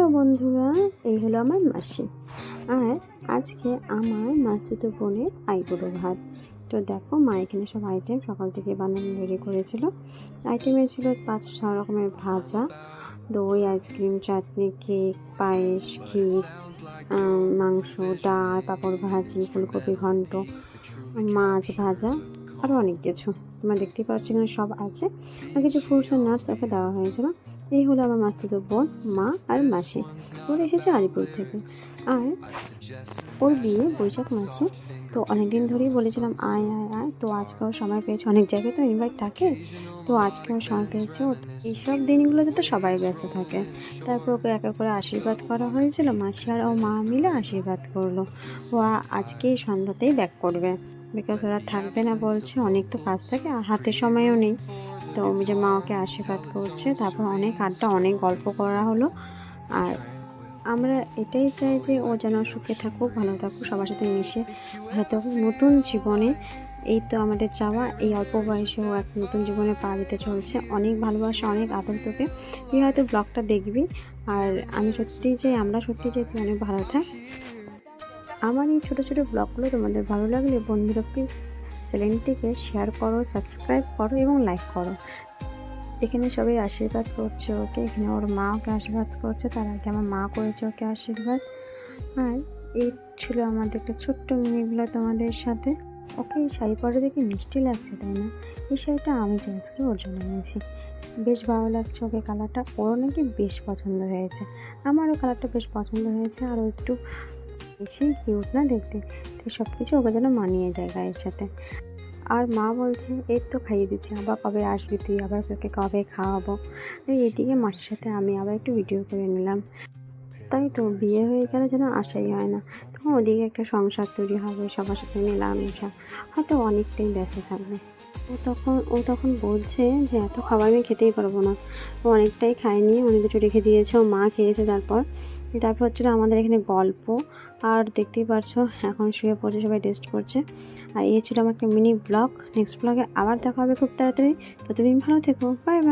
Hello বন্ধুরা, এই হলো আমার মাসি। আর আজকে আমার মাসিতো বোনের আইবুড়ো ভাত। তো দেখো, মা এখানে সব আইটেম সকাল থেকে বানানো রেডি করেছিল। আইটেমে ছিল 5-6 রকমের ভাজা, দই, আইসক্রিম, চাটনি, কেক, পায়েস, ক্ষীর, মাংস, ডাল, পাঁপড় ভাজি, ফুলকপি ঘন্ট, মাছ ভাজা, আরও অনেক কিছু। তোমরা দেখতেই পাচ্ছ এখানে সব আছে। আর কিছু ফ্রুটস আর নাটস ওকে দেওয়া হয়েছিল। এই হলো আমার মাস্তুতো বোন, মা আর মাসি। ওরা এসেছে আলিপুর থেকে। আর ওর বিয়ে বৈশাখ মাসে। তো অনেকদিন ধরেই বলেছিলাম আয় আয় আয়, তো আজকেও সময় পেয়েছে। অনেক জায়গায় তো ইনভাইট থাকে, তো আজকেও সময় পেয়েছে। ও এইসব দিনগুলোতে তো সবাই ব্যস্ত থাকে। তারপর ওকে একা করে আশীর্বাদ করা হয়েছিল। মাসি আর ও মা মিলে আশীর্বাদ করলো। ও আজকেই সন্ধ্যাতেই ব্যাক করবে, বিকজ ওরা থাকবে না বলছে, অনেক তো কাজ থাকে আর হাতে সময়ও নেই। তো যে মা ওকে আশীর্বাদ করছে, তারপর অনেক আড্ডা, অনেক গল্প করা হলো। আর আমরা এটাই চাই যে ও যেন সুখে থাকুক, ভালো থাকুক, সবার সাথে মিশে ভালো থাকুক নতুন জীবনে। এই তো আমাদের চাওয়া। এই অল্প বয়সে ও এক নতুন জীবনে পা দিতে চলছে। অনেক ভালোবাসা, অনেক আদর তোকে। তুই হয়তো ব্লগটা দেখবি। আর আমি সত্যিই চাই, আমরা সত্যি চাই তুই অনেক ভালো থাক। আমার এই ছোটো ছোটো ব্লগগুলো তোমাদের ভালো লাগলে বন্ধুরা প্লিজ চ্যানেলটিকে শেয়ার করো, সাবস্ক্রাইব করো এবং লাইক করো। এখানে সবাই আশীর্বাদ করছে ওকে। এখানে ওর মা ওকে আশীর্বাদ করছে, তার আগে আমার মা করেছে ওকে আশীর্বাদ। আর এই ছিল আমাদের একটা ছোট্ট মিনিগুলো তোমাদের সাথে। ওকে এই শাড়ি পরে দেখে মিষ্টি লাগছে, তাই না? এই শাড়িটা আমি চয়েস করে ওর জন্য নিয়েছি। বেশ ভালো লাগছে ওকে কালারটা। ওরও নাকি বেশ পছন্দ হয়েছে। আমারও কালারটা বেশ পছন্দ হয়েছে। আর ও একটু বেশি কিউট না দেখতে, তো সব কিছু ওকে যেন মানিয়ে যায় গায়ের সাথে। আর মা বলছে এই তো খাইয়ে দিচ্ছি, আবার কবে আসবি তুই, আবার তোকে কবে খাওয়াবো। আর এদিকে মাসির সাথে আমি আবার একটু ভিডিও করে নিলাম। তাই তো বিয়ে হয়ে গেলে যেন আশাই হয় না। তখন ওদিকে একটা সংসার তৈরি হবে, সবার সাথে মেলামেশা, হয়তো অনেকটাই ব্যস্ত থাকবে। ও তখন বলছে যে এত খাবার আমি খেতেই পারবো না। ও অনেকটাই খায়নি, অনেক কিছু রেখে দিয়েছে, ও মা খেয়েছে। তারপর হচ্ছিলো আমাদের এখানে গল্প। আর দেখতেই পারছো এখন শুয়ে পড়ছে, সবাই রেস্ট করছে। আর এই ছিল আমার একটা মিনি ব্লগ। নেক্সট ব্লগে আবার দেখা হবে খুব তাড়াতাড়ি। ততদিন ভালো থেকো, বাই বাই।